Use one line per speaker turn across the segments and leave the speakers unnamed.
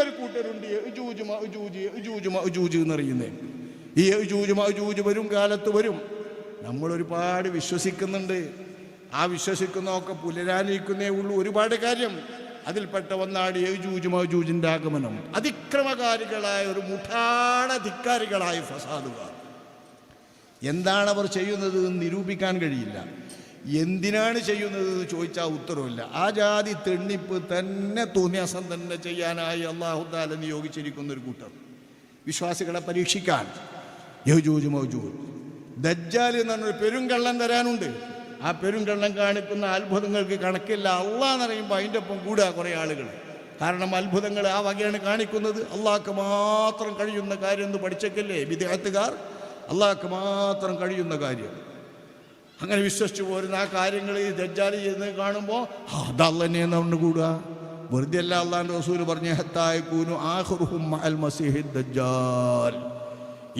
ഒരു കൂട്ടരുണ്ട് യജൂജ് എന്നറിയുന്നേ. ഈ യജൂജ് വരും കാലത്ത് വരും. നമ്മളൊരുപാട് വിശ്വസിക്കുന്നുണ്ട്. ആ വിശ്വസിക്കുന്നതൊക്കെ പുനരാനിക്കുന്നേ ഉള്ളൂ ഒരുപാട് കാര്യം. അതിൽപ്പെട്ട ഒന്നാണ് യജൂജിന്റെ ആഗമനം. അതിക്രമകാരികളായ ഒരു മുഠാണ ധിക്കാരികളായ ഫസാദുകാർ. എന്താണ് അവർ ചെയ്യുന്നത് എന്ന് നിരൂപിക്കാൻ കഴിയില്ല. എന്തിനാണ് ചെയ്യുന്നത് എന്ന് ചോദിച്ചാൽ ഉത്തരവില്ല. ആ ജാതി തെണ്ണിപ്പ് തന്നെ തോന്നിയാസം തന്നെ ചെയ്യാനായി അല്ലാഹു തആല നിയോഗിച്ചിരിക്കുന്ന ഒരു കൂട്ടർ വിശ്വാസികളെ പരീക്ഷിക്കാൻ. യജൂജ് മൗജൂജ്. ദജ്ജാൽ എന്ന് പറഞ്ഞൊരു പെരുങ്കള്ളൻ വരാനുണ്ട്. ആ പെരുങ്കള്ളൻ കാണിക്കുന്ന അത്ഭുതങ്ങൾക്ക് കണക്കില്ല. അള്ളാഹ് എന്ന് പറയുമ്പോൾ അതിൻ്റെ ഒപ്പം കൂടുക കുറേ ആളുകൾ. കാരണം അത്ഭുതങ്ങൾ ആ വകയാണ് കാണിക്കുന്നത്. അള്ളാഹ്ക്ക് മാത്രം കഴിയുന്ന കാര്യം എന്ന് പഠിച്ചേക്കല്ലേ വിദ്യാർത്ഥികാർ. അള്ളാഹ്ക്ക് മാത്രം കഴിയുന്ന കാര്യം അങ്ങനെ വിശ്വസിച്ച് പോരുന്ന ആ കാര്യങ്ങൾ ഈ ദജ്ജാൽ ചെയ്യുന്നത് കാണുമ്പോൾ അതല്ല തന്നെയെന്ന് കൊണ്ട് കൂടുക. വെറുതെ അല്ല അള്ളാഹുവിൻ്റെ റസൂൽ പറഞ്ഞ ഹത്തായകൂനു ആഖിറുഹും മഅൽ മസീഹി ദജ്ജാൽ.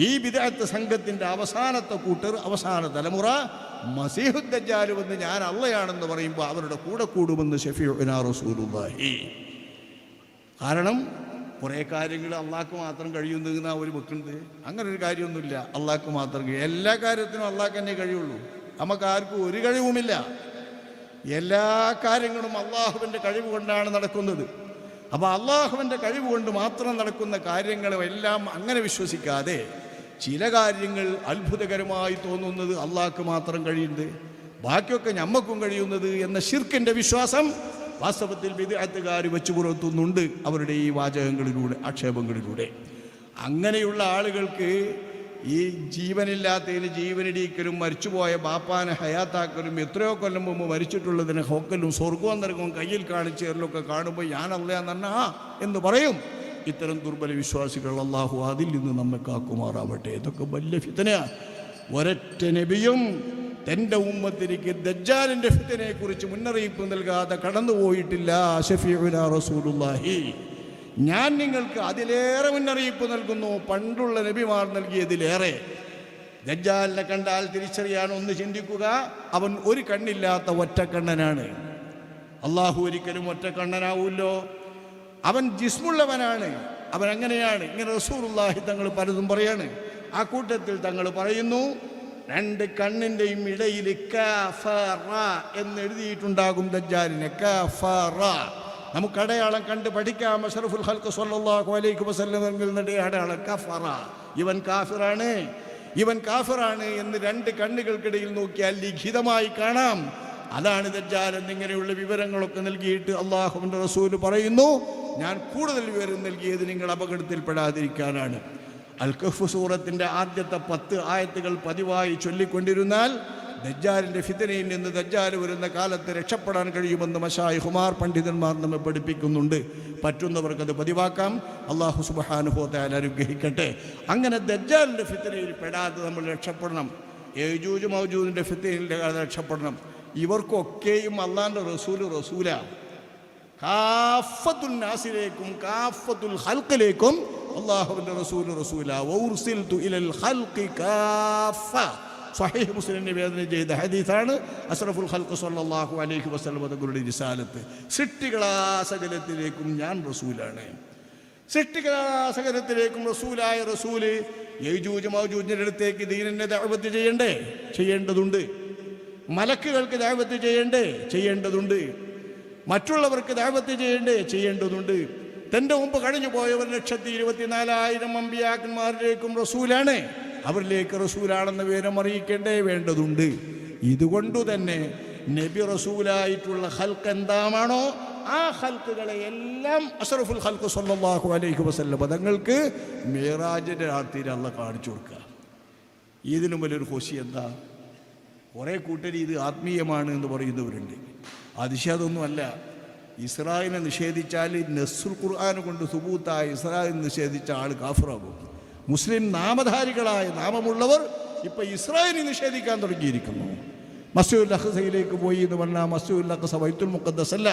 ഈ ബിദ്അത്ത് സംഘത്തിൻ്റെ അവസാനത്തെ കൂട്ടർ, അവസാന തലമുറ മസീഹു ദജ്ജാൽ വന്ന് ഞാൻ അള്ളയാണെന്ന് പറയുമ്പോൾ അവരുടെ കൂടെ കൂടുമെന്ന് ശഫീഉനാ റസൂലുള്ളാഹി. കാരണം കുറേ കാര്യങ്ങൾ അള്ളാഹ്ക്ക് മാത്രം കഴിയുന്നതെന്ന് അവർ വെക്കുന്നത്. അങ്ങനെ ഒരു കാര്യമൊന്നുമില്ല. അള്ളാഹ്ക്ക് മാത്രം എല്ലാ കാര്യത്തിനും അള്ളാഹ്ക്ക് തന്നെ കഴിയുള്ളൂ. നമുക്കാർക്കും ഒരു കഴിവുമില്ല. എല്ലാ കാര്യങ്ങളും അള്ളാഹുവിൻ്റെ കഴിവ് കൊണ്ടാണ് നടക്കുന്നത്. അപ്പോൾ അള്ളാഹുവിൻ്റെ കഴിവ് കൊണ്ട് മാത്രം നടക്കുന്ന കാര്യങ്ങളെല്ലാം അങ്ങനെ വിശ്വസിക്കാതെ ചില കാര്യങ്ങൾ അത്ഭുതകരമായി തോന്നുന്നത് അള്ളാഹ്ക്ക് മാത്രം കഴിയുന്നത്, ബാക്കിയൊക്കെ ഞമ്മക്കും കഴിയുന്നത് എന്ന ശിർക്കിൻ്റെ വിശ്വാസം വാസ്തവത്തിൽ ബിദ്അത്തുകാർ വെച്ചു പുറത്തുന്നുണ്ട് അവരുടെ ഈ വാചകങ്ങളിലൂടെ, ആക്ഷേപങ്ങളിലൂടെ. അങ്ങനെയുള്ള ആളുകൾക്ക് ഈ ജീവനില്ലാത്തതിന് ജീവനിടിക്കലും മരിച്ചുപോയ ബാപ്പാനെ ഹയാത്താക്കലും എത്രയോ കൊല്ലം മുമ്പ് മരിച്ചിട്ടുള്ളതിനെ ഹൊക്കലും സ്വർഗവും നരകവും കയ്യിൽ കാണിച്ചേരലൊക്കെ കാണുമ്പോൾ ഞാൻ അല്ലാന്ന് പറഞ്ഞാ എന്ന് പറയും. ഇത്തരം ദുർബല വിശ്വാസികൾ അല്ലാഹു അതിൽ നിന്ന് നമ്മെ കാക്കുമാറാവട്ടെ. ഇതൊക്കെ വലിയ ഫിത്നയാണ്. ഒരൊറ്റ നബിയും തൻ്റെ ഉമ്മത്തിലേക്ക് ദജ്ജാലിൻ്റെ ഫിത്നയെ കുറിച്ച് മുന്നറിയിപ്പ് നൽകാതെ കടന്നുപോയിട്ടില്ല. ശഫീഉനാ റസൂലുള്ളാഹി. ഞാൻ നിങ്ങൾക്ക് അതിലേറെ മുന്നറിയിപ്പ് നൽകുന്നു, പണ്ടുള്ള നബിമാർ നൽകിയതിലേറെ. ദജ്ജാലിനെ കണ്ടാൽ തിരിച്ചറിയാൻ ഒന്ന് ചിന്തിക്കുക. അവൻ ഒരു കണ്ണില്ലാത്ത ഒറ്റക്കണ്ണനാണ്. അള്ളാഹു ഒരിക്കലും ഒറ്റക്കണ്ണനാവൂല്ലോ. അവൻ ജിസ്മുള്ളവനാണ്. അവൻ അങ്ങനെയാണ്. ഇങ്ങനെ റസൂലുള്ളാഹി തങ്ങൾ പലതും പറയാണ്. ആ കൂട്ടത്തിൽ തങ്ങൾ പറയുന്നു, രണ്ട് കണ്ണിൻ്റെയും ഇടയിൽ കഫറ എന്ന് എഴുതിയിട്ടുണ്ടാകും ദജ്ജാലിനെ. കഫറ നമുക്ക് അടയാളം കണ്ട് പഠിക്കാം. അഷ്റഫുൽ ഖൽഖ് സ്വല്ലല്ലാഹു അലൈഹി വസല്ലം നൽകുന്ന അടയാളം കഫറ. ഇവൻ കാഫിറാണ്, ഇവൻ കാഫിറാണ് എന്ന് രണ്ട് കണ്ണുകൾക്കിടയിൽ നോക്കിയാൽ ലിഖിതമായി കാണാം. അതാണ് ദജ്ജാൽ എന്നിങ്ങനെയുള്ള വിവരങ്ങളൊക്കെ നൽകിയിട്ട് അള്ളാഹുവിൻ്റെ റസൂല് പറയുന്നു, ഞാൻ കൂടുതൽ വിവരം നൽകിയത് നിങ്ങൾ അപകടത്തിൽപ്പെടാതിരിക്കാനാണ്. അൽ കഹ്ഫ് സൂറത്തിൻ്റെ ആദ്യത്തെ 10 ആയത്തുകൾ പതിവായി ചൊല്ലിക്കൊണ്ടിരുന്നാൽ ദജ്ജാലിൻ്റെ ഫിത്നയിൽ നിന്ന് ദജ്ജാൽ വരുന്ന കാലത്ത് രക്ഷപ്പെടാൻ കഴിയുമെന്ന് മശായിഖുമാർ, പണ്ഡിതന്മാർ നമ്മെ പഠിപ്പിക്കുന്നുണ്ട്. പറ്റുന്നവർക്കത് പതിവാക്കാം. അല്ലാഹു സുബ്ഹാനഹു വ തആല അനുഗ്രഹിക്കട്ടെ. അങ്ങനെ ദജ്ജാലിൻ്റെ ഫിത്നയിൽ പെടാതെ നമ്മൾ രക്ഷപ്പെടണം. യജൂജ് മൗജൂദിൻ്റെ ഫിത്നയിൽ രക്ഷപ്പെടണം. ഇവർക്കൊക്കെയും അള്ളാഹിൻ്റെ റസൂലാ. കാഫത്തുൽ നാസിലേക്കും കാഫത്തുൽ ഖൽഖിലേക്കും അല്ലാഹുവിൻ്റെ റസൂലാ. വഉർസിൽതു ഇലൽ ഖൽഖി കാഫ. സ്വഹീഹ് മുസ്ലിം നിവേദനം ചെയ്ത ഹദീസാണ്. അഷ്റഫുൽ ഖൽഖ് സ്വല്ലല്ലാഹു അലൈഹി വസല്ലം തങ്ങളുടെ റിസാലത്ത്. സൃഷ്ടികളാസകലത്തിലേക്കും ഞാൻ റസൂലാണ്. സൃഷ്ടികളാസകലത്തിലേക്കും റസൂലായ റസൂല് യജൂജ് മൗജൂജിൻ്റെ അടുത്തേക്ക് ദീനിനെ ദഅവത്ത് ചെയ്യേണ്ടതുണ്ട്. മലക്കുകൾക്ക് ദഅവത്ത് ചെയ്യേണ്ടതുണ്ട്. മറ്റുള്ളവർക്ക് ദഅവത്ത് ചെയ്യേണ്ടതുണ്ട്. തൻ്റെ മുമ്പ് കഴിഞ്ഞു പോയവർ 124,000 അമ്പിയാക്കന്മാരിലേക്കും റസൂലാണ്. അവരിലേക്ക് റസൂലാണെന്ന വിവരം വേണ്ടതുണ്ട്. ഇതുകൊണ്ടു തന്നെ നബി റസൂലായിട്ടുള്ള ഖൽഖ് എന്താണോ ആ ഖൽഖുകളെ എല്ലാം അഷ്റഫുൽ ഖൽഖ് സ്വല്ലല്ലാഹു അലൈഹി വസല്ലം തങ്ങൾക്ക് മിഅ്റാജിൻ്റെ രാത്രിയിൽ അല്ലാഹ് കാണിച്ചു കൊടുക്കുക. ഇതിനും വലിയൊരു ഖുശി എന്താ? കുറേ കൂട്ടർ ഇത് ആത്മീയമാണ് എന്ന് പറയുന്നവരുണ്ട്. അതിശയമൊന്നുമല്ല. ഇസ്രായേലിനെ നിഷേധിച്ചാൽ നസ്സുൽ ഖുർആൻ കൊണ്ട് സുബൂത്തായ ഇസ്രായേൽ നിഷേധിച്ച ആൾ കാഫിറാകും. മുസ്ലിം നാമധാരികളായ നാമമുള്ളവർ ഇപ്പം ഇസ്രായേലിനെ നിഷേധിക്കാൻ തുടങ്ങിയിരിക്കുന്നു. മസ്ജിദുൽ അഖ്സയിലേക്ക് പോയി എന്ന് പറഞ്ഞാൽ മസ്ജിദുൽ അഖ്സ ബൈത്തുൽ മുഖദ്ദസ് അല്ല.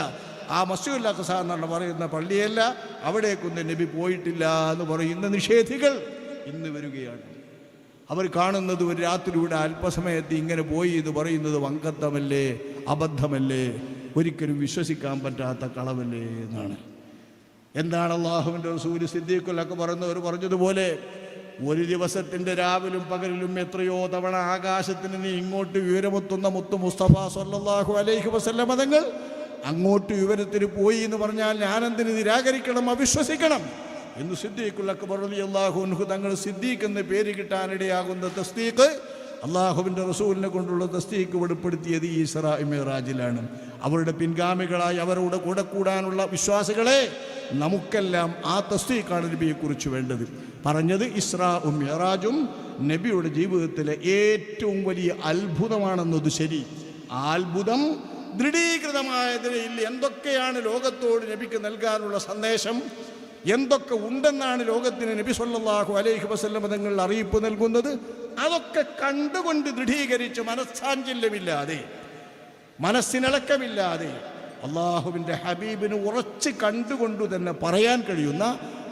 ആ മസ്ജിദുൽ അഖ്സ എന്ന് പറയുന്ന പള്ളിയല്ല. അവിടേക്കൊന്നും നബി പോയിട്ടില്ല എന്ന് പറയുന്ന നിഷേധികൾ ഇന്ന് വരികയാണ്. അവർ കാണുന്നത് ഒരു രാത്രിയുടെ അല്പസമയത്ത് ഇങ്ങനെ പോയി എന്ന് പറയുന്നത് വങ്കത്തമല്ലേ, അബദ്ധമല്ലേ, ഒരിക്കലും വിശ്വസിക്കാൻ പറ്റാത്ത കളവല്ലേ എന്നാണ്. എന്താണ് അല്ലാഹുവിൻ്റെ റസൂൽ സിദ്ദീഖുൽ അക്ബർ എന്നവർ പറഞ്ഞതുപോലെ, ഒരു ദിവസത്തിൻ്റെ രാവിലും പകലിലും എത്രയോ തവണ ആകാശത്തിന് നീ ഇങ്ങോട്ട് വിവരമെത്തുന്ന മുത്തു മുസ്തഫ സല്ലല്ലാഹു അലൈഹി വസല്ലമ തങ്ങൾ അങ്ങോട്ട് വിവരത്തിന് പോയി എന്ന് പറഞ്ഞാൽ ഞാനെന്തിന് നിരാകരിക്കണം, അവിശ്വസിക്കണം എന്ന് സിദ്ദീഖുൽ അക്ബർ റളിയല്ലാഹു അൻഹു തങ്ങൾ സിദ്ദീഖ് എന്ന് പേര് കിട്ടാനിടയാകുന്ന തസ്ദീഖ്, അള്ളാഹുവിൻ്റെ റസൂലിനെ കൊണ്ടുള്ള തസ്ദീഖ് വെളിപ്പെടുത്തിയത് ഈ ഇസ്രാ മിഅ്റാജിലാണ്. അവരുടെ പിൻഗാമികളായി അവരുടെ കൂടെ കൂടാനുള്ള വിശ്വാസികളെ നമുക്കെല്ലാം ആ തസ്ദീഖാണ് നബിയെക്കുറിച്ച് വേണ്ടത്. പറഞ്ഞത് ഇസ്രാഉം മിഅ്റാജും നബിയുടെ ജീവിതത്തിലെ ഏറ്റവും വലിയ അത്ഭുതമാണെന്നത് ശരി. ആ അത്ഭുതം ദൃഢീകൃതമായ നിലയിൽ എന്തൊക്കെയാണ് ലോകത്തോട് നബിക്ക് നൽകാനുള്ള സന്ദേശം, എന്തൊക്കെ ഉണ്ടെന്നാണ് ലോകത്തിന് നബി സല്ലല്ലാഹു അലൈഹി വസല്ലം തങ്ങൾ അറിയിപ്പ് നൽകുന്നത്, അതൊക്കെ കണ്ടുകൊണ്ട് ദൃഢീകരിച്ച് മനസ്സാഞ്ചല്യമില്ലാതെ മനസ്സിനിളക്കമില്ലാതെ അള്ളാഹുവിൻ്റെ ഹബീബിന് ഉറച്ച് കണ്ടുകൊണ്ടു തന്നെ പറയാൻ കഴിയുന്ന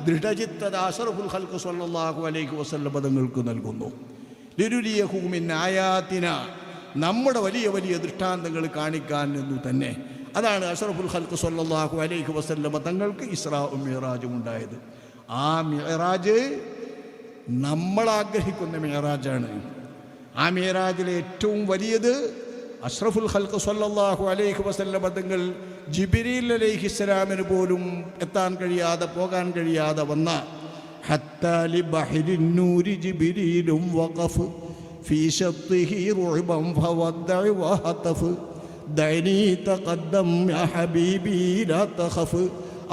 ദൃഢചിത്തത അഷ്റഫുൽ ഖൽഖ് സല്ലല്ലാഹു അലൈഹി വസല്ലം തങ്ങൾക്ക് നൽകുന്നു. ലിരുരിയഹു മിൻ ആയാതിന, നമ്മുടെ വലിയ വലിയ ദൃഷ്ടാന്തങ്ങൾ കാണിക്കാൻ എന്നു തന്നെ. അതാണ് അഷ്റഫുൽ ഖൽഖ് സല്ലല്ലാഹു അലൈഹി വസല്ലം തങ്ങൾക്ക് ഇസ്രാഉം മിഅ്റാജും ഉണ്ടായത്. ആ മിഅ്റാജ് നമ്മൾ ആഗ്രഹിക്കുന്ന മിഅ്റാജാണ്. ആ മിഅ്റാജിലെ ഏറ്റവും വലിയത് അഷ്റഫുൽ ഖൽഖ് സല്ലല്ലാഹു അലൈഹി വസല്ലം തങ്ങൾ ജിബ്രീൽ അലൈഹിസ്സലാമിന് പോലും എത്താൻ കഴിയാതെ പോകാൻ കഴിയാതെ വന്ന ഹത്താ ലി ബഹ്രിൻ നൂരി ജിബ്രീലും വഖഫ് ഫീ ശത്തിഹി റുഅബൻ ഫവദ്ദഅ വഹതഫ് ദഅനി തഖദ്ദം യാ ഹബീബി ലാ തഖഫ്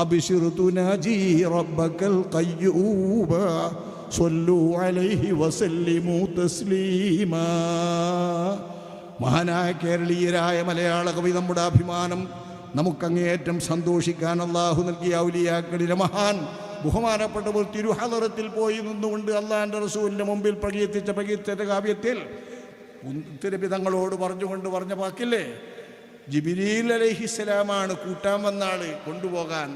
അബ്ശിർ തുനാജി റബ്ബകൽ ഖയ്യൂമ സ്വല്ലു അലൈഹി വസല്ലിമു തസ്ലീമാ. മഹാനായ കേരളീയരായ മലയാള കവി, നമ്മുടെ അഭിമാനം, നമുക്കങ്ങേയറ്റം സന്തോഷിക്കാൻ അള്ളാഹു നൽകിയ ഔലിയാക്കളിലെ മഹാൻ ബഹുമാനപ്പെട്ടവർ തിരുഹളറത്തിൽ പോയി നിന്നുകൊണ്ട് അള്ളാഹിൻ്റെ റസൂലിൻ്റെ മുമ്പിൽ പ്രകീർത്തിച്ച കാവ്യത്തിൽ തിരുപ്പി തങ്ങളോട് പറഞ്ഞ വാക്കില്ലേ, ജിബ്രീൽ അലൈഹിസ്സലാമാണ് കൂട്ടാൻ വന്നാള് കൊണ്ടുപോകാൻ.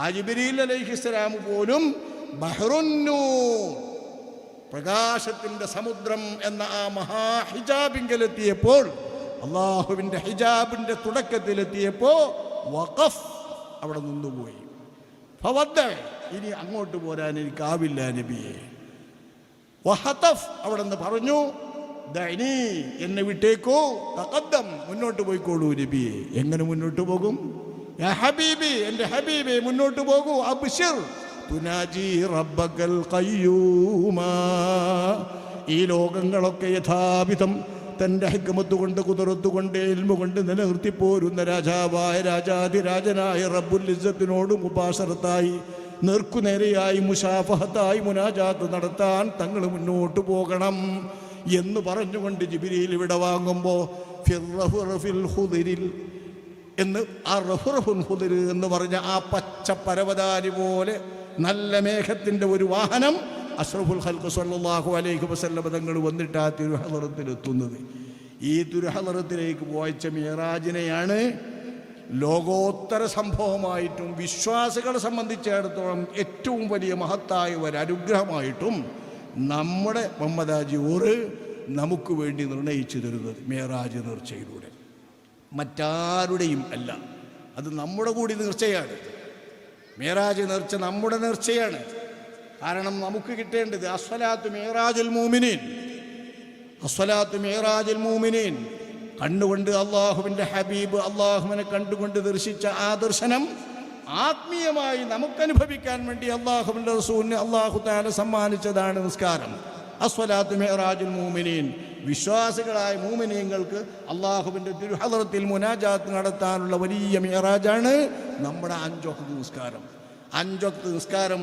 ആ ജിബ്രീൽ അലൈഹിസ്സലാം പോലും ബഹ്റുന്നൂർ, പ്രകാശത്തിൻ്റെ സമുദ്രം എന്ന ആ മഹാഹിജാബിങ്കലെത്തിയപ്പോൾ, അള്ളാഹുവിൻ്റെ ഹിജാബിൻ്റെ തുടക്കത്തിലെത്തിയപ്പോൾ വഖഫ്, അവിടെ നിന്നുപോയി. ഫവദ്ദ, ഇനി അങ്ങോട്ട് പോരാൻ എനിക്കാവില്ല നബിയെ. വഹതഫ്, അവിടെ നിന്ന് പറഞ്ഞു ദഅനി, എന്നെ വിട്ടേക്കോ, തഖദ്ദം, മുന്നോട്ട് പോയിക്കോളൂ നബിയെ. എങ്ങനെ മുന്നോട്ട് പോകും? യാ ഹബീബി, എൻ്റെ ഹബീബെ മുന്നോട്ട് പോകൂ. അബ്ശിർ തുനാജി റബ്ബകൽ ഖയ്യൂമ, ഈ ലോകങ്ങളൊക്കെ യഥാവിധം തൻ്റെ ഹിക്മത്ത് കൊണ്ട് കുതിരത്ത് കൊണ്ട് ഇൽമു കൊണ്ട് നിലനിർത്തിപ്പോരുന്ന രാജാവായ രാജാധിരാജനായ റബ്ബുൽ ഇസ്സത്തിനോട് മുബാശറത്തായി നേർക്കുനേരെയായി മുശാഫഹത്തായി മുനാജാത്ത് നടത്താൻ തങ്ങൾ മുന്നോട്ട് പോകണം എന്ന് പറഞ്ഞുകൊണ്ട് ജിബ്രീൽ ഇവിടെ വാങ്ങുമ്പോൾ എന്ന് ആ റഫുറഫുൽ ഖുദർ എന്ന് പറഞ്ഞ ആ പച്ച പരവതാനി പോലെ നല്ല മേഘത്തിൻ്റെ ഒരു വാഹനം അഷ്റഫുൽ ഖൽഖ് സല്ലല്ലാഹു അലൈഹി വസല്ലം തങ്ങൾ വന്നിട്ട് ആ തിരുഹളറത്തിലെത്തുന്നത്. ഈ തിരുഹളറത്തിലേക്ക് പോയച്ച മിഅ്റാജിനെയാണ് ലോകോത്തര സംഭവമായിട്ടും വിശ്വാസികളെ സംബന്ധിച്ചിടത്തോളം ഏറ്റവും വലിയ മഹത്തായ ഒരു അനുഗ്രഹമായിട്ടും നമ്മുടെ മുഹമ്മദാജി ഓറ് നമുക്ക് വേണ്ടി നിർണയിച്ചു തരുന്നത് മിഅ്റാജ് നേർച്ചയിലൂടെ, മറ്റാരുടെയും അല്ല. അത് നമ്മുടെ കൂടി നേർച്ചയാണ്. മിഅ്റാജ് നേർച്ച നമ്മുടെ നേർച്ചയാണ്. കാരണം നമുക്ക് കിട്ടേണ്ടത് അസ്സലാത്തു മിഅ്റാജുൽ മുഅ്മിനീൻ, അസ്സലാത്തു മിഅ്റാജുൽ മുഅ്മിനീൻ. കണ്ടുകൊണ്ട് അള്ളാഹുവിൻ്റെ ഹബീബ് അള്ളാഹുവിനെ കണ്ടുകൊണ്ട് ദർശിച്ച ആ ദർശനം ആത്മീയമായി നമുക്കനുഭവിക്കാൻ വേണ്ടി അള്ളാഹുവിൻ്റെ റസൂലിന് അള്ളാഹു തആല സമ്മാനിച്ചതാണ് നിസ്കാരം. അസ്സലാത്തു മിഅ്റാജുൽ മുഅ്മിനീൻ, വിശ്വാസികളായ മുഅ്മിനീങ്ങൾക്ക് അള്ളാഹുവിൻ്റെ തിരുഹളറത്തിൽ മുനാജാത്ത് നടത്താനുള്ള വലിയ മിഅ്റാജാണ് നമ്മുടെ 5 വഖ്ത് നിസ്കാരം. 5 വഖ്ത് നിസ്കാരം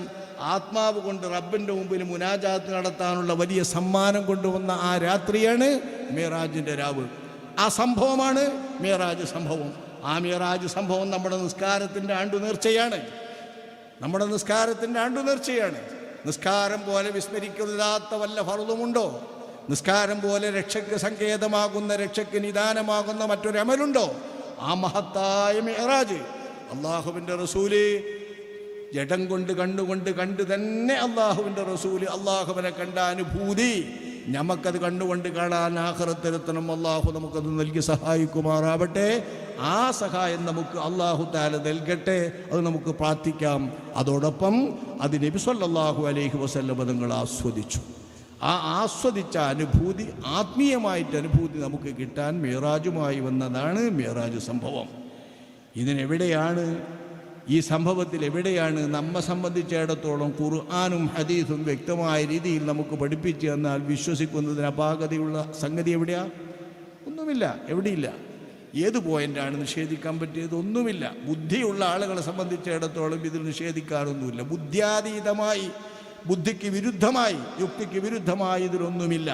ആത്മാവ് കൊണ്ട് റബ്ബിൻ്റെ മുമ്പിൽ മുനാജാത്ത് നടത്താനുള്ള വലിയ സമ്മാനം കൊണ്ടുവന്ന ആ രാത്രിയാണ് മിഅ്റാജിൻ്റെ രാവ്. ആ സംഭവമാണ് മിഅ്റാജ് സംഭവം. ആ മിഅ്റാജ് സംഭവം നമ്മുടെ നിസ്കാരത്തിൻ്റെ ആണ്ടുനേർച്ചയാണ്. നമ്മുടെ നിസ്കാരത്തിൻ്റെ ആണ്ടുനേർച്ചയാണ്. നിസ്കാരം പോലെ വിസ്മരിക്കാത്ത വല്ല ഫർളുമുണ്ടോ? നിസ്കാരം പോലെ രക്ഷയ്ക്ക് സങ്കേതമാകുന്ന, രക്ഷയ്ക്ക് നിദാനമാകുന്ന മറ്റൊരമലുണ്ടോ? ആ മഹത്തായ മിഅ്റാജ് അള്ളാഹുവിൻ്റെ റസൂല് ജഡം കൊണ്ട് കണ്ടുകൊണ്ട് കണ്ട് തന്നെ അള്ളാഹുവിൻ്റെ റസൂല് അള്ളാഹുവിനെ കണ്ട അനുഭൂതി നമുക്കത് കണ്ടുകൊണ്ട് കാണാൻ ആഖിറത്തിലെത്തണം. അള്ളാഹു നമുക്കത് നൽകി സഹായിക്കുമാറാവട്ടെ. ആ സഹായം നമുക്ക് അള്ളാഹു തആല നൽകട്ടെ. അത് നമുക്ക് പ്രാർത്ഥിക്കാം. അതോടൊപ്പം അത് നബി സല്ലല്ലാഹു അലൈഹി വസല്ലം തങ്ങൾ ആസ്വദിച്ചു. ആ ആസ്വദിച്ച അനുഭൂതി, ആത്മീയമായിട്ട് അനുഭൂതി നമുക്ക് കിട്ടാൻ മിഅ്റാജുമായി വന്നതാണ് മിഅ്റാജ് സംഭവം. ഇതിനെവിടെയാണ്, ഈ സംഭവത്തിൽ എവിടെയാണ് നമ്മെ സംബന്ധിച്ചിടത്തോളം ഖുർആനും ഹദീസും വ്യക്തമായ രീതിയിൽ നമുക്ക് പഠിപ്പിച്ചു തന്നാൽ വിശ്വസിക്കുന്നതിന് അപാകതയുള്ള സംഗതി എവിടെയാ? ഒന്നുമില്ല, എവിടെയില്ല. ഏത് പോയിൻ്റാണ് നിഷേധിക്കാൻ പറ്റിയത്? ഒന്നുമില്ല. ബുദ്ധിയുള്ള ആളുകളെ സംബന്ധിച്ചിടത്തോളം ഇതിൽ നിഷേധിക്കാനൊന്നുമില്ല. ബുദ്ധ്യാതീതമായി, ബുദ്ധിക്ക് വിരുദ്ധമായി, യുക്തിക്ക് വിരുദ്ധമായി ഇതിലൊന്നുമില്ല.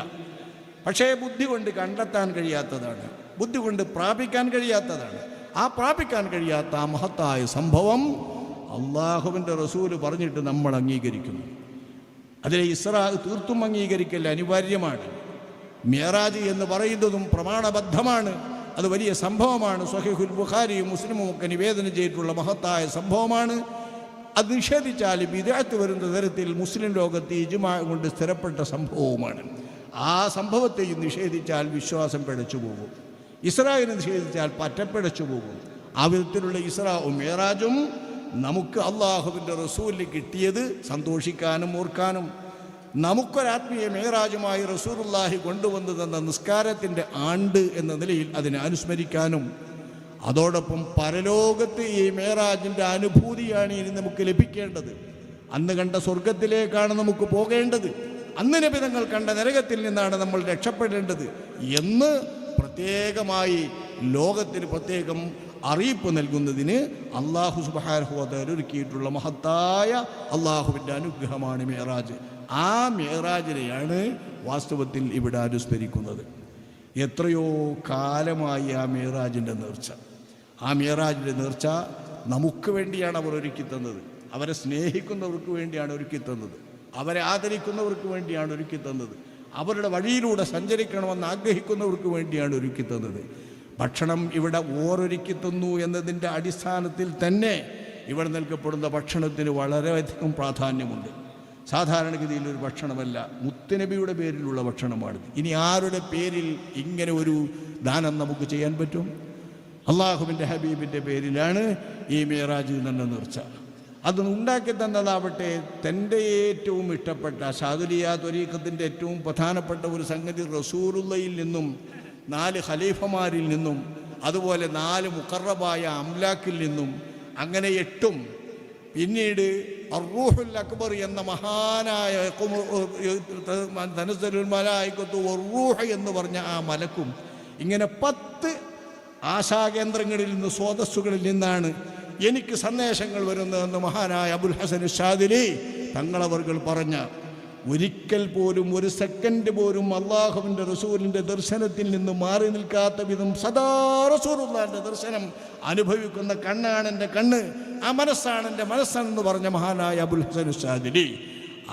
പക്ഷേ ബുദ്ധി കൊണ്ട് കണ്ടെത്താൻ കഴിയാത്തതാണ്, ബുദ്ധി കൊണ്ട് പ്രാപിക്കാൻ കഴിയാത്തതാണ്. ആ പ്രാപിക്കാൻ കഴിയാത്ത ആ മഹത്തായ സംഭവം അള്ളാഹുവിൻ്റെ റസൂല് പറഞ്ഞിട്ട് നമ്മൾ അംഗീകരിക്കുന്നു. അതിലെ ഇസ്രാ തീർത്തും അംഗീകരിക്കൽ അനിവാര്യമാണ്. മിഅ്റാജ് എന്ന് പറയുന്നതും പ്രമാണബദ്ധമാണ്. അത് വലിയ സംഭവമാണ്. സ്വഹീഹുൽ ബുഖാരിയും മുസ്ലിമും ഒക്കെ നിവേദനം ചെയ്തിട്ടുള്ള മഹത്തായ സംഭവമാണ്. അത് നിഷേധിച്ചാൽ ബിദ്അത്ത് വരുന്ന തരത്തിൽ മുസ്ലിം ലോകത്ത് ഇജ്മാ കൊണ്ട് സ്ഥിരപ്പെട്ട സംഭവവുമാണ്. ആ സംഭവത്തെയും നിഷേധിച്ചാൽ വിശ്വാസം പിഴച്ചു പോകും. ഇസ്രായിനെ നിഷേധിച്ചാൽ പറ്റപ്പിഴച്ചു പോകും. ആ വിധത്തിലുള്ള ഇസ്രാവും മിഅ്റാജും നമുക്ക് അള്ളാഹുവിൻ്റെ റസൂലിന് കിട്ടിയത് സന്തോഷിക്കാനും ഓർക്കാനും, നമുക്കൊരാത്മീയ മിഅ്റാജുമായി റസൂലുള്ളാഹി കൊണ്ടുവന്നു തന്ന നിസ്കാരത്തിൻ്റെ ആണ്ട് എന്ന നിലയിൽ അതിനെ അനുസ്മരിക്കാനും, അതോടൊപ്പം പരലോകത്ത് ഈ മിഅ്റാജിൻ്റെ അനുഭൂതിയാണ് ഇനി നമുക്ക് ലഭിക്കേണ്ടത്. അന്ന് കണ്ട സ്വർഗത്തിലേക്കാണ് നമുക്ക് പോകേണ്ടത്. അന്ന് നബി തങ്ങൾ കണ്ട നരകത്തിൽ നിന്നാണ് നമ്മൾ രക്ഷപ്പെടേണ്ടത് എന്ന് പ്രത്യേകമായി ലോകത്തിന് പ്രത്യേകം അറിയിപ്പ് നൽകുന്നതിന് അല്ലാഹു സുബ്ഹാനഹു വ തആല ഒരുക്കിയിട്ടുള്ള മഹത്തായ അള്ളാഹുവിൻ്റെ അനുഗ്രഹമാണ് മിഅ്റാജ്. ആ മിഅ്റാജിനെയാണ് വാസ്തവത്തിൽ ഇവിടെ അനുസ്മരിക്കുന്നത്. എത്രയോ കാലമായി ആ മിഅ്റാജിൻ്റെ നേർച്ച, ആ മിഅ്റാജിൻ്റെ നേർച്ച നമുക്ക് വേണ്ടിയാണ് അവർ ഒരുക്കി തന്നത്. അവരെ സ്നേഹിക്കുന്നവർക്ക് വേണ്ടിയാണ് ഒരുക്കി തന്നത്. അവരെ ആദരിക്കുന്നവർക്ക് വേണ്ടിയാണ് ഒരുക്കി തന്നത്. അവരുടെ വഴിയിലൂടെ സഞ്ചരിക്കണമെന്ന് ആഗ്രഹിക്കുന്നവർക്ക് വേണ്ടിയാണ് ഒരുക്കി തന്നത്. ഭക്ഷണം ഇവിടെ ഓരൊരുക്കി തന്നു എന്നതിൻ്റെ അടിസ്ഥാനത്തിൽ തന്നെ ഇവിടെ നൽകപ്പെടുന്ന ഭക്ഷണത്തിന് വളരെയധികം പ്രാധാന്യമുണ്ട്. സാധാരണഗതിയിലൊരു ഭക്ഷണമല്ല, മുത്തുനബിയുടെ പേരിലുള്ള ഭക്ഷണമാണിത്. ഇനി ആരുടെ പേരിൽ ഇങ്ങനെ ഒരു ദാനം നമുക്ക് ചെയ്യാൻ പറ്റും? അള്ളാഹുവിൻ്റെ ഹബീബിൻ്റെ പേരിലാണ് ഈ മിഅ്റാജ് തന്നെ നേർച്ച. അത് ഉണ്ടാക്കി തന്നതാവട്ടെ തൻ്റെ ഏറ്റവും ഇഷ്ടപ്പെട്ട ശാദുലിയ ത്വരീഖത്തിൻ്റെ ഏറ്റവും പ്രധാനപ്പെട്ട ഒരു സംഗതി റസൂലുള്ളയിൽ നിന്നും 4 ഖലീഫമാരിൽ നിന്നും അതുപോലെ 4 മുഖറബായ അംലാക്കിൽ നിന്നും അങ്ങനെ 8 പിന്നീട് അർറൂഹുൽ അക്ബർ എന്ന മഹാനായ തനസ്സലുൽ മലായികത്തു വറൂഹ് എന്ന് പറഞ്ഞ ആ മലക്കും ഇങ്ങനെ 10 ആശാകേന്ദ്രങ്ങളിൽ നിന്ന് സ്രോതസ്സുകളിൽ നിന്നാണ് എനിക്ക് സന്ദേശങ്ങൾ വരുന്നതെന്ന് മഹാനായ അബുൽ ഹസൻ ഷാദിലി തങ്ങളവർകൾ പറഞ്ഞ, ഒരിക്കൽ പോലും ഒരു സെക്കൻഡ് പോലും അള്ളാഹുവിൻ്റെ റസൂലിൻ്റെ ദർശനത്തിൽ നിന്ന് മാറി നിൽക്കാത്ത വിധം സദാ റസൂലുള്ളാഹിൻ്റെ ദർശനം അനുഭവിക്കുന്ന കണ്ണാണ് എൻ്റെ കണ്ണ്, ആ മനസ്സാണ് എൻ്റെ മനസ്സെന്ന് പറഞ്ഞ മഹാനായ അബുൽ ഹസൻ ഷാദിലി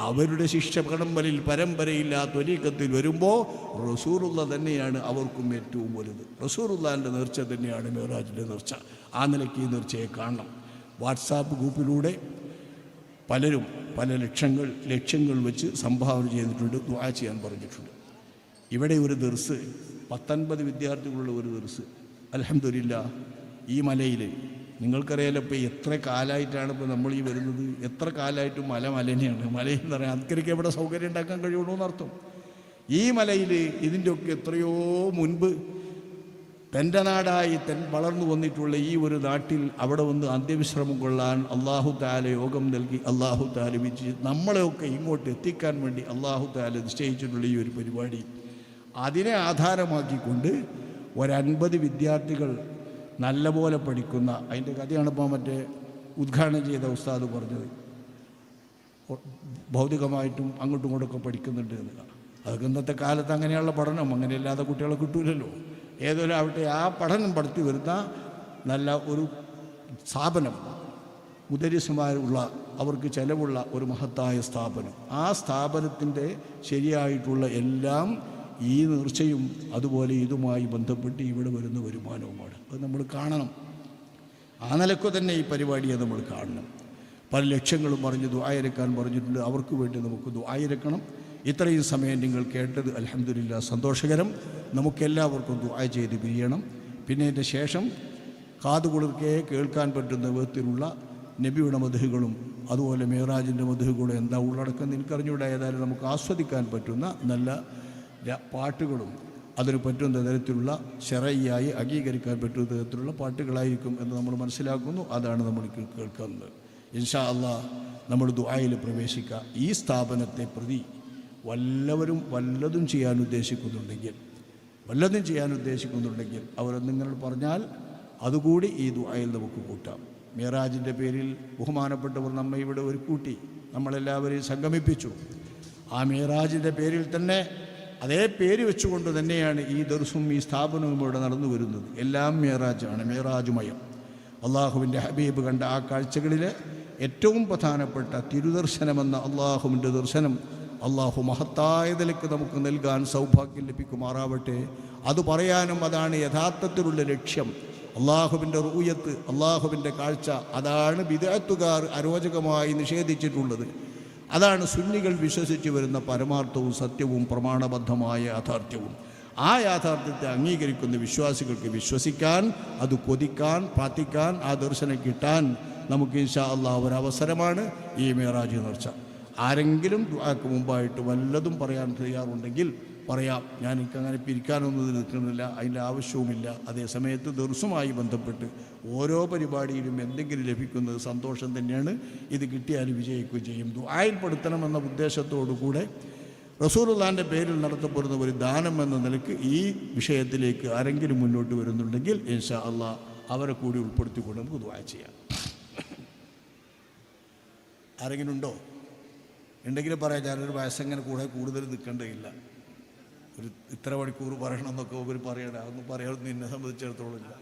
അവരുടെ ശിക്ഷ കടമ്പലിൽ പരമ്പരയില്ലാ ത്വരീഖത്തിൽ വരുമ്പോൾ റസൂലുള്ള തന്നെയാണ് അവർക്കും ഏറ്റവും വലുത്. റസൂലുള്ളാഹിൻ്റെ നേർച്ച തന്നെയാണ് മിഅ്റാജിൻ്റെ നേർച്ച. ആ നിലയ്ക്ക് ഈ നേർച്ചയെ കാണണം. വാട്സാപ്പ് ഗ്രൂപ്പിലൂടെ പലരും പല ലക്ഷ്യങ്ങൾ വെച്ച് സംഭാവന ചെയ്തിട്ടുണ്ട്, ദുആ ചെയ്യാൻ പറഞ്ഞിട്ടുണ്ട്. ഇവിടെ ഒരു ദർസ് 19 വിദ്യാർത്ഥികളുള്ള ഒരു ദർസ് അൽഹംദുലില്ലാഹ് ഈ മലയിൽ നിങ്ങൾക്കറിയാലോ. ഇപ്പോൾ എത്ര കാലമായിട്ടാണ് ഇപ്പോൾ നമ്മൾ ഈ വരുന്നത്, എത്ര കാലമായിട്ടും മലനെയാണ്. മലയെന്ന് പറയാൻ അക്കരയ്ക്ക് എവിടെ സൗകര്യം ഉണ്ടാക്കാൻ കഴിയുള്ളൂ എന്നർത്ഥം. ഈ മലയിൽ ഇതിൻ്റെയൊക്കെ എത്രയോ മുൻപ് തൻ്റെ നാടായി വളർന്നു വന്നിട്ടുള്ള ഈ ഒരു നാട്ടിൽ അവിടെ വന്ന് അന്ത്യവിശ്രമം കൊള്ളാൻ അല്ലാഹു തആല യോഗം നൽകി, അല്ലാഹു തആല വിജയിച്ച് നമ്മളെയൊക്കെ ഇങ്ങോട്ട് എത്തിക്കാൻ വേണ്ടി അല്ലാഹു തആല നിശ്ചയിച്ചിട്ടുള്ള ഈ ഒരു പരിപാടി, അതിനെ ആധാരമാക്കിക്കൊണ്ട് 50 വിദ്യാർത്ഥികൾ നല്ലപോലെ പഠിക്കുന്ന, അതിൻ്റെ കഥയാണ് ഇപ്പോൾ മറ്റേ ഉദ്ഘാടനം ചെയ്ത ഉസ്താദ് പറഞ്ഞത്, ഭൗതികമായിട്ടും അങ്ങോട്ടും ഇങ്ങോട്ടൊക്കെ പഠിക്കുന്നുണ്ട് എന്ന്. അതൊക്കെ ഇന്നത്തെ കാലത്ത് അങ്ങനെയുള്ള പഠനം, അങ്ങനെയല്ലാതെ കുട്ടികളെ കിട്ടൂലല്ലോ. ഏതൊരു ആവട്ടെ, ആ പഠനം പഠിത്തി വരുന്ന നല്ല ഒരു സ്ഥാപനം, മുദരിസുമാരുള്ള, അവർക്ക് ചിലവുള്ള ഒരു മഹത്തായ സ്ഥാപനം. ആ സ്ഥാപനത്തിൻ്റെ ശരിയായിട്ടുള്ള എല്ലാം ഈ നേർച്ചയും അതുപോലെ ഇതുമായി ബന്ധപ്പെട്ട് ഇവിടെ വരുന്ന വരുമാനവുമാണ്. അത് നമ്മൾ കാണണം. ആ നിലയ്ക്ക് തന്നെ ഈ പരിപാടിയെ നമ്മൾ കാണണം. പല ലക്ഷ്യങ്ങളും പറഞ്ഞ് ദുആയിരക്കാൻ പറഞ്ഞിട്ടുണ്ട്. അവർക്ക് വേണ്ടി നമുക്ക് ദുആയിരക്കണം. ഇത്രയും സമയം നിങ്ങൾ കേട്ടത് അൽഹംദുലില്ലാ സന്തോഷകരം. നമുക്കെല്ലാവർക്കും ദുആ ചെയ്ത് പിരിയണം. പിന്നെ അതിൻ്റെ ശേഷം കാതുകുളിർക്കെ കേൾക്കാൻ പറ്റുന്ന വിധത്തിലുള്ള നബിയുടെ മദ്ഹുകളും അതുപോലെ മേറാജിൻ്റെ മദ്ഹുകളും എന്താ ഉള്ളടക്കം എനിക്കറിഞ്ഞൂടെ. ഏതായാലും നമുക്ക് ആസ്വദിക്കാൻ പറ്റുന്ന നല്ല പാട്ടുകളും അതിന് പറ്റുന്ന തരത്തിലുള്ള ശരയ്യായി അംഗീകരിക്കാൻ പറ്റുന്ന തരത്തിലുള്ള പാട്ടുകളായിരിക്കും എന്ന് നമ്മൾ മനസ്സിലാക്കുന്നു. അതാണ് നമ്മൾ കേൾക്കുന്നത്. ഇൻഷാ അല്ലാഹ് നമ്മൾ ദുആയിൽ പ്രവേശിക്കുക. ഈ സ്ഥാപനത്തെ പ്രതി വല്ലതും ചെയ്യാൻ ഉദ്ദേശിക്കുന്നുണ്ടെങ്കിൽ അവരെന്നിങ്ങനെ പറഞ്ഞാൽ അതുകൂടി ഈ ദുആയിൽ നമുക്ക് കൂട്ടാം. മിറാജിൻ്റെ പേരിൽ ബഹുമാനപ്പെട്ടവർ നമ്മെ ഇവിടെ ഒരു കൂട്ടി നമ്മളെല്ലാവരെയും സംഗമിപ്പിച്ചു. ആ മിറാജിൻ്റെ പേരിൽ തന്നെ അതേ പേര് വെച്ചുകൊണ്ട് തന്നെയാണ് ഈ ദർസും ഈ സ്ഥാപനവും ഇവിടെ നടന്നു വരുന്നത്. എല്ലാം മിറാജാണ്, മിറാജുമയം. അള്ളാഹുവിൻ്റെ ഹബീബ് കണ്ട ആ കാഴ്ചകളിൽ ഏറ്റവും പ്രധാനപ്പെട്ട തിരുദർശനമെന്ന അള്ളാഹുവിൻ്റെ ദർശനം അള്ളാഹു മഹത്തായ നിലയ്ക്ക് നമുക്ക് നൽകാൻ സൗഭാഗ്യം ലഭിക്കുമാറാവട്ടെ. അത് പറയാനും അതാണ് യഥാർത്ഥത്തിലുള്ള ലക്ഷ്യം. അള്ളാഹുവിൻ്റെ റൂയത്ത്, അള്ളാഹുവിൻ്റെ കാഴ്ച, അതാണ് ബിദ്അത്തുകാർ അരോചകമായി നിഷേധിച്ചിട്ടുള്ളത്. അതാണ് സുന്നികൾ വിശ്വസിച്ച് വരുന്ന പരമാർത്ഥവും സത്യവും പ്രമാണബദ്ധമായ യാഥാർത്ഥ്യവും. ആ യാഥാർത്ഥ്യത്തെ അംഗീകരിക്കുന്ന വിശ്വാസികൾക്ക് വിശ്വസിക്കാൻ, അത് കൊതിക്കാൻ, പ്രാർത്ഥിക്കാൻ, ആ ദർശനം കിട്ടാൻ നമുക്ക് ഇൻഷാ അല്ലാഹ് ഒരവസരമാണ് ഈ മിറാജ് നേർച്ച. ആരെങ്കിലും ദുആക്ക് മുമ്പായിട്ട് വല്ലതും പറയാൻ തയ്യാറുണ്ടെങ്കിൽ പറയാം. ഞാൻ എനിക്കങ്ങനെ പിരിക്കാനൊന്നും നിൽക്കുന്നില്ല, അതിൻ്റെ ആവശ്യവുമില്ല. അതേസമയത്ത് ദർസുമായി ബന്ധപ്പെട്ട് ഓരോ പരിപാടിയിലും എന്തെങ്കിലും ലഭിക്കുന്നത് സന്തോഷം തന്നെയാണ്. ഇത് കിട്ടിയാൽ വിജയിക്കുകയും ചെയ്യും. ദുആയിൽപ്പെടുത്തണമെന്ന ഉദ്ദേശത്തോടു കൂടെ റസൂലുള്ളാഹിൻ്റെ പേരിൽ നടത്തപ്പെടുന്ന ഒരു ദാനം എന്ന നിലയ്ക്ക് ഈ വിഷയത്തിലേക്ക് ആരെങ്കിലും മുന്നോട്ട് വരുന്നുണ്ടെങ്കിൽ ഇൻഷാ അല്ലാഹ് അവരെ കൂടി ഉൾപ്പെടുത്തിക്കൊണ്ട് നമുക്ക് ദുആ ചെയ്യാം. ആരെങ്കിലും ഉണ്ടോ? ഉണ്ടെങ്കിലും പറയാം. ഞാനൊരു വയസ്സങ്ങനെ കൂടുതൽ നിൽക്കേണ്ടതില്ല. ഒരു ഇത്ര മണിക്കൂർ പറയണം എന്നൊക്കെ അവർ പറയണം. അതൊന്നും പറയാനൊന്നും എന്നെ സംബന്ധിച്ചിടത്തോളം ഇല്ല.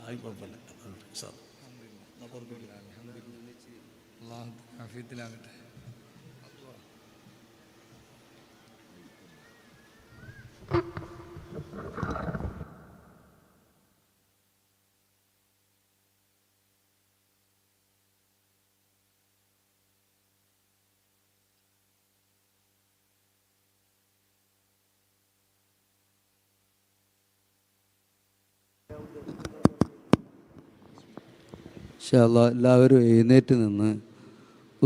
ആയി കുഴപ്പമില്ല.
ആഫിയത്തിലാകട്ടെ. ഇൻഷാ അല്ലാഹ് എല്ലാവരും എഴുന്നേറ്റ് നിന്ന്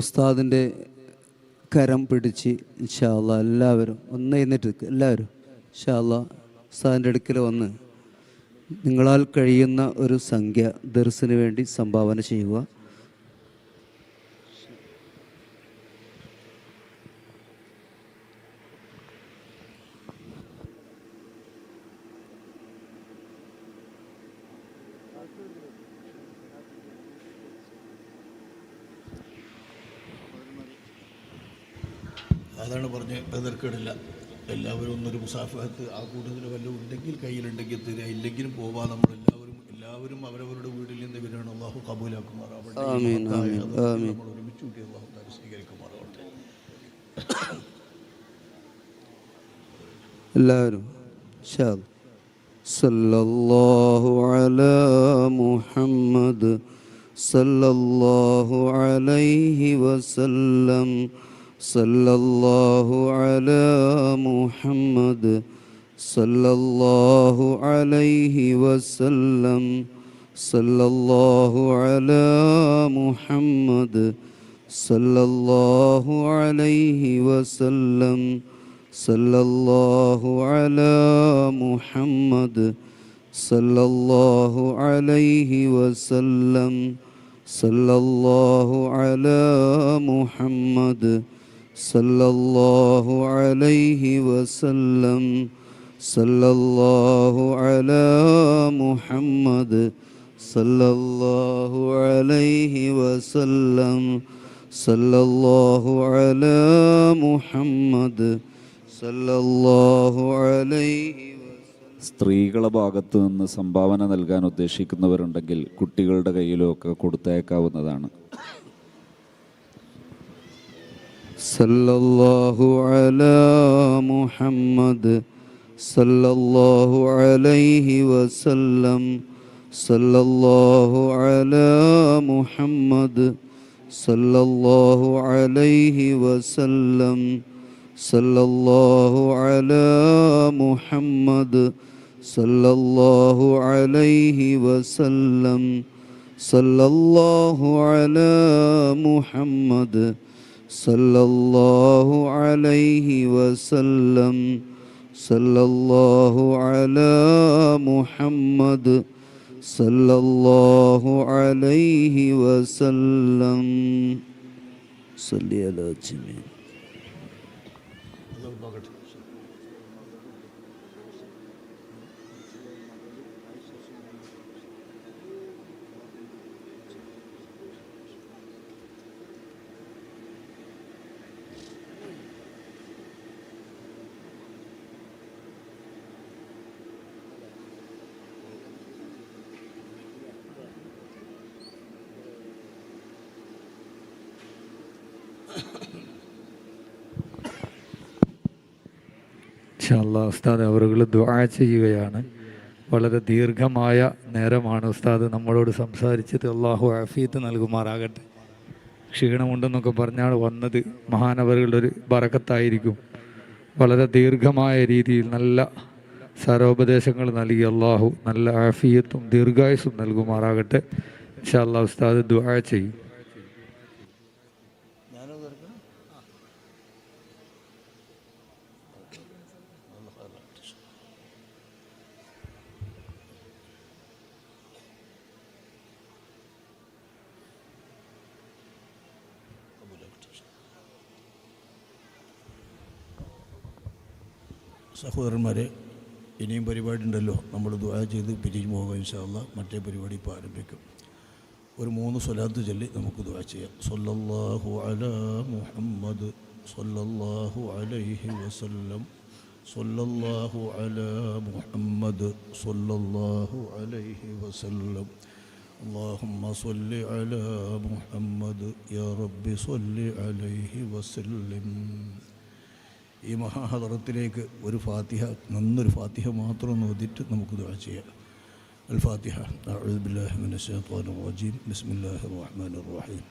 ഉസ്താദിൻ്റെ കരം പിടിച്ച് ഇൻഷാ അല്ലാഹ് എല്ലാവരും ഒന്ന് എഴുന്നേറ്റ് നിൽക്കുക. എല്ലാവരും ഇൻഷാ അല്ലാഹ് ഉസ്താദിൻ്റെ അടുക്കൽ വന്ന് നിങ്ങളാൽ കഴിയുന്ന ഒരു സംഖ്യ ദർസിന് വേണ്ടി സംഭാവന ചെയ്യുക.
അതാണ് പറഞ്ഞ് എതിർക്കേടില്ല. എല്ലാവരും ഒന്നൊരു മുസാഫഹത്ത് ആ കൂടുതൽ വല്ലതും ഉണ്ടെങ്കിൽ കയ്യിലുണ്ടെങ്കിൽ തരിക, ഇല്ലെങ്കിലും പോവാ. എല്ലാവരും അവരവരുടെ വീട്ടിൽ നിന്ന് വരികയാണ്. അള്ളാഹു കബൂലാക്കുമാറാവട്ടെ. നമ്മൾ ഒരുമിച്ച് കൂട്ടി അള്ളാഹു താരം സ്വീകരിക്കുമാറാവട്ടെ.
എല്ലാവരും സല്ലല്ലാഹു അലാ മുഹമ്മദ് സല്ലല്ലാഹു അലൈഹി വസല്ലം. സല്ലല്ലാഹു അലാ മുഹമ്മദ് സല്ലല്ലാഹു അലൈഹി വസല്ലം. സല്ലല്ലാഹു അലാ മുഹമ്മദ് സല്ലല്ലാഹു അലൈഹി വസല്ലം. സല്ലല്ലാഹു അലാ മുഹമ്മദ് സല്ലല്ലാഹു അലൈഹി വസല്ലം. സല്ലല്ലാഹു അലാ മുഹമ്മദ് സല്ലല്ലാഹു അലൈഹി വസല്ലം. സല്ലല്ലാഹു അലാ മുഹമ്മദ് സല്ലല്ലാഹു അലൈഹി വസല്ലം. സല്ലല്ലാഹു അലാ മുഹമ്മദ് സല്ലല്ലാഹു അലൈഹി.
സ്ത്രീകളുടെ ഭാഗത്തു നിന്ന് സംഭാവന നൽകാൻ ഉദ്ദേശിക്കുന്നവരുണ്ടെങ്കിൽ കുട്ടികളുടെ കയ്യിലൊക്കെ കൊടുത്തയക്കാവുന്നതാണ്.
സല്ലല്ലാഹു അലാ മുഹമ്മദ് സല്ലല്ലാഹു അലൈഹി വസല്ലം. സല്ലല്ലാഹു അലാ മുഹമ്മദ് صلى الله عليه وسلم صلى الله على محمد صلى الله عليه وسلم صلى الله على محمد صلى الله عليه وسلم صلى الله على محمد صلى الله عليه وسلم صلي على جميع
ഉസ്താദ് അവരുകൾ ദുആ ചെയ്യുകയാണ്. വളരെ ദീർഘമായ നേരമാണ് ഉസ്താദ് നമ്മളോട് സംസാരിച്ചത്. അള്ളാഹു ആഫിയത്ത് നൽകുമാറാകട്ടെ. ക്ഷീണമുണ്ടെന്നൊക്കെ പറഞ്ഞാൽ വന്നത് മഹാനവറുകളുടെ ഒരു ബറക്കത്തായിരിക്കും. വളരെ ദീർഘമായ രീതിയിൽ നല്ല സാരോപദേശങ്ങൾ നൽകി അള്ളാഹു നല്ല ആഫിയത്തും ദീർഘായുസ്സും നൽകുമാറാകട്ടെ. ഇൻഷാ അല്ലാഹ് ഉസ്താദ് ദുആ ചെയ്യും.
സഹോദരന്മാരെ, ഇനിയും പരിപാടി ഉണ്ടല്ലോ. നമ്മൾ ദുആ ചെയ്ത് പിരിഞ്ഞു പോകാം ഇൻഷാ അല്ലാഹ്. മറ്റേ പരിപാടി ഇപ്പോൾ ആരംഭിക്കും. ഒരു 3 സ്വലാത്ത് ചൊല്ലി നമുക്ക് ദുആ ചെയ്യാം. സ്വല്ലല്ലാഹു അലാ മുഹമ്മദ് സ്വല്ലല്ലാഹു അലൈഹി വസല്ലം സ്വല്ലല്ലാഹു അലാ മുഹമ്മദ് സ്വല്ലല്ലാഹു അലൈഹി വസല്ലം اللهم صل على محمد يا رب صل عليه وسلم. ഈ മഹാഹദറത്തിലേക്ക് ഒരു ഫാത്തിഹ, നന്നൊരു ഫാത്തിഹ മാത്രം ഓതിയിട്ട് നമുക്ക് ദുആ ചെയ്യാം. അൽ ഫാത്തിഹ. അഊദു ബില്ലാഹി മിനശ് ശൈത്വാനിർ റജീം. ബിസ്മില്ലാഹിർ റഹ്മാനിർ റഹീം.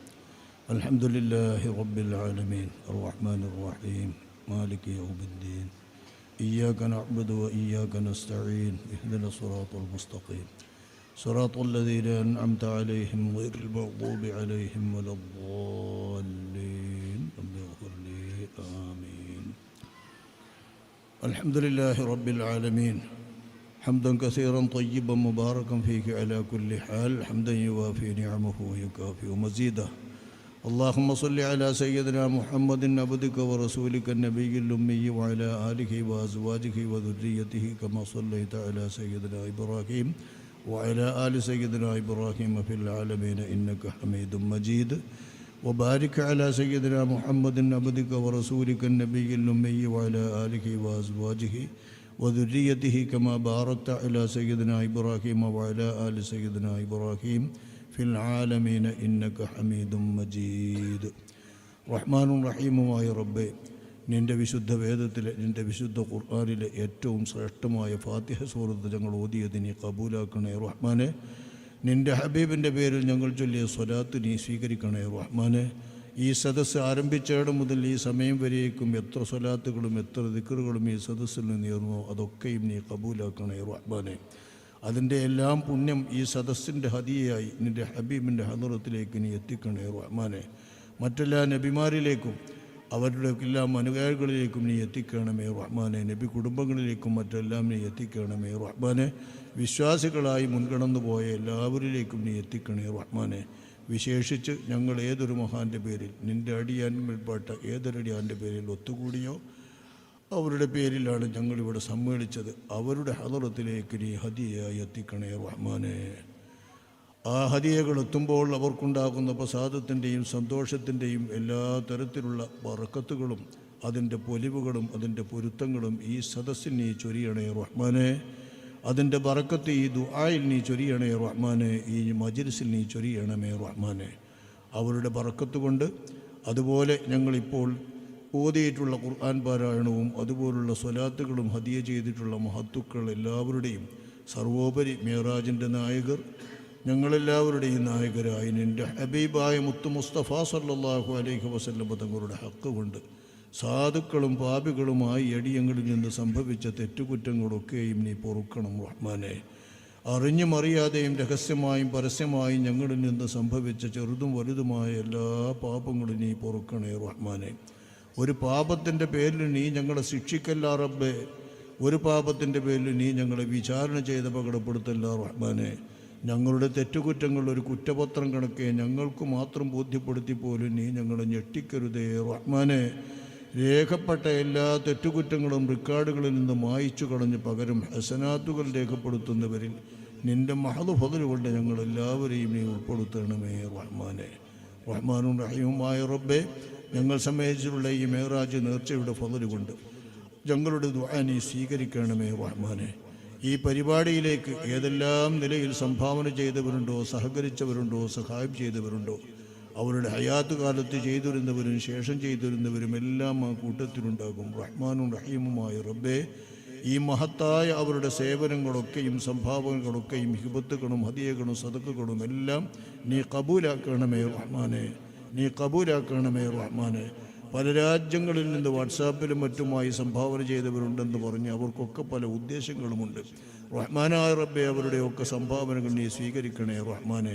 അൽഹംദുലില്ലാഹി റബ്ബിൽ ആലമീൻ അർറഹ്മാനിർ റഹീം മാലികി യൗമിദ്ദീൻ ഇയ്യാക നഅ്ബുദു വ ഇയ്യാക നസ്തഈൻ ഇഹ്ദിനസ് സിറാത്തൽ മുസ്തഖീം സിറാത്തൽ ലദീന അൻഅംത അലൈഹിം ഗൈറിൽ മഗ്ദൂബി അലൈഹിം വലദ്ദാല്ലീൻ. ആമീൻ. الحمد لله رب العالمين حمدا كثيرا طيبا مباركا فيك على كل حال حمدا يوافي نعمه ويكافئ مزيده. اللهم صل على سيدنا محمد عبدك ورسولك النبي الأمي وعلى آله وأزواجه وذريته كما صليت على سيدنا إبراهيم وعلى آل سيدنا إبراهيم في العالمين إنك حميد مجيد. وبارك على سيدنا محمد عبدك ورسولك النبي الأمي وعلى آله وأزواجه وذريته كما باركت على سيدنا إبراهيم وعلى آل سيدنا إبراهيم في العالمين إنك حميد مجيد. റഹ്മാനും റഹീമുമായ റബ്ബേ, നിൻ്റെ വിശുദ്ധ വേദത്തിലെ നിൻ്റെ വിശുദ്ധ ഖുർആനിലെ ഏറ്റവും ശ്രേഷ്ഠമായ ഫാത്തിഹ സൂറത്ത് ഞങ്ങൾ ഓതിയത് നീ കബൂലാക്കണേ റഹ്മാനെ. നിൻ്റെ ഹബീബിൻ്റെ പേരിൽ ഞങ്ങൾ ചൊല്ലിയ സ്വലാത്ത് നീ സ്വീകരിക്കണേ റഹ്മാനെ. ഈ സദസ്സ് ആരംഭിച്ചയിടം മുതൽ ഈ സമയം വരേക്കും എത്ര സ്വലാത്തുകളും എത്ര ദിക്റുകളും ഈ സദസ്സിൽ നിന്ന് നേർന്നോ അതൊക്കെയും നീ കബൂലാക്കണേ റഹ്മാനെ. അതിൻ്റെ എല്ലാം പുണ്യം ഈ സദസ്സിൻ്റെ ഹദിയയായി നിൻ്റെ ഹബീബിൻ്റെ ഹദറത്തിലേക്ക് നീ എത്തിക്കണേ റഹ്മാനെ. മറ്റെല്ലാ നബിമാരിലേക്കും അവരുടെ എല്ലാ അനുയായികളിലേക്കും നീ എത്തിക്കണമേ റഹ്മാനെ. നബി കുടുംബങ്ങളിലേക്കും മറ്റെല്ലാം നീ എത്തിക്കണമേ റഹ്മാനെ. വിശ്വാസികളായി മുൻകടന്നു പോയ എല്ലാവരിലേക്കും നീ എത്തിക്കണേ റഹ്മാനെ. വിശേഷിച്ച് ഞങ്ങൾ ഏതൊരു മഹാൻ്റെ പേരിൽ നിൻ്റെ അടിയാൻമേൽപ്പെട്ട ഏതൊരടിയാൻ്റെ പേരിൽ ഒത്തുകൂടിയോ അവരുടെ പേരിലാണ് ഞങ്ങളിവിടെ സമ്മേളിച്ചത്. അവരുടെ ഹദറത്തിലേക്ക് നീ ഹദിയയായി എത്തിക്കണേ റഹ്മാനെ. ആ ഹദിയകൾ എത്തുമ്പോൾ അവർക്കുണ്ടാകുന്ന പ്രസാദത്തിൻ്റെയും സന്തോഷത്തിൻ്റെയും എല്ലാ തരത്തിലുള്ള ബറക്കത്തുകളും അതിൻ്റെ പൊലിവുകളും അതിൻ്റെ പൊരുത്തങ്ങളും ഈ സദസ്സിൽ നീ ചൊരിയണേ റഹ്മാനെ. അതിൻ്റെ ബറക്കത്ത് ഈ ദുആയിൽ നീ ചൊരിയണേ റഹ്മാനെ. ഈ മജ്ലിസിൽ നീ ചൊരിയണമേ റഹ്മാനെ. അവരുടെ ബറക്കത്ത് കൊണ്ട് അതുപോലെ ഞങ്ങളിപ്പോൾ ഓതിയിട്ടുള്ള ഖുർആൻ പാരായണവും അതുപോലുള്ള സ്വലാത്തുകളും ഹദിയ ചെയ്തിട്ടുള്ള മഹത്തുക്കൾ എല്ലാവരുടെയും സർവോപരി മേറാജിൻ്റെ നായകർ ഞങ്ങളെല്ലാവരുടെയും നായകരായ നിൻ്റെ ഹബീബായ മുത്തു മുസ്തഫ സല്ലല്ലാഹു അലൈഹി വസല്ലം തങ്ങളുടെ ഹക്ക് കൊണ്ട് സാധുക്കളും പാപികളുമായി അടിയങ്ങളിൽ നിന്ന് സംഭവിച്ച തെറ്റുകുറ്റങ്ങളൊക്കെയും നീ പൊറുക്കണം റഹ്മാനെ. അറിഞ്ഞും അറിയാതെയും രഹസ്യമായും പരസ്യമായും ഞങ്ങളിൽ നിന്ന് സംഭവിച്ച ചെറുതും വലുതുമായ എല്ലാ പാപങ്ങളും നീ പൊറുക്കണേ റഹ്മാനെ. ഒരു പാപത്തിൻ്റെ പേരിൽ നീ ഞങ്ങളെ ശിക്ഷിക്കല്ല റബ്ബേ. ഒരു പാപത്തിൻ്റെ പേരിൽ നീ ഞങ്ങളെ വിചാരണ ചെയ്ത് അപകടപ്പെടുത്തല്ല റഹ്മാനെ. ഞങ്ങളുടെ തെറ്റുകുറ്റങ്ങൾ ഒരു കുറ്റപത്രം കണക്കെ ഞങ്ങൾക്ക് മാത്രം ബോധ്യപ്പെടുത്തി പോലും നീ ഞങ്ങളെ ഞെട്ടിക്കരുതേ റഹ്മാനെ. രേഖപ്പെട്ട എല്ലാ തെറ്റുകുറ്റങ്ങളും റെക്കോർഡുകളിൽ നിന്ന് മായിച്ചു കളഞ്ഞ് പകരം ഹസനാത്തുകൾ രേഖപ്പെടുത്തുന്നവരിൽ നിൻ്റെ മഹദ് ഫദ്ൽ കൊണ്ട് ഞങ്ങളെല്ലാവരെയും നീ ഉൾപ്പെടുത്തണമേ റഹ്മാനെ. റഹ്മാനും റഹീമുമായ റബ്ബേ, ഞങ്ങൾ സമയത്തുള്ള ഈ മേറാജ് നേർച്ചയുടെ ഫദ്ൽ കൊണ്ട് ഞങ്ങളുടെ ദുആ നീ സ്വീകരിക്കണമേ റഹ്മാനെ. ഈ പരിപാടിയിലേക്ക് ഏതെല്ലാം നിലയിൽ സംഭാവന ചെയ്തവരുണ്ടോ, സഹകരിച്ചവരുണ്ടോ, സഹായം ചെയ്തവരുണ്ടോ, അവരുടെ ഹയാത്ത് കാലത്ത് ചെയ്തിരുന്നവരും ശേഷം ചെയ്തിരുന്നവരും എല്ലാം ആ കൂട്ടത്തിലുണ്ടാകും. റഹ്മാനും റഹീമുമായ റബ്ബേ, ഈ മഹത്തായ അവരുടെ സേവനങ്ങളൊക്കെയും സംഭാവനകളൊക്കെയും ഹിബത്തുകളും ഹദിയകളും സദഖകളും എല്ലാം നീ കബൂലാക്കണമേ റഹ്മാനെ. നീ കബൂലാക്കണമേ റഹ്മാനെ. പല രാജ്യങ്ങളിൽ നിന്ന് വാട്സാപ്പിലും മറ്റുമായി സംഭാവന ചെയ്തവരുണ്ടെന്ന് പറഞ്ഞ് അവർക്കൊക്കെ പല ഉദ്ദേശങ്ങളുമുണ്ട്. റഹ്മാനായ റബ്ബേ, അവരുടെയൊക്കെ സംഭാവനകൾ നീ സ്വീകരിക്കണേ റഹ്മാനെ.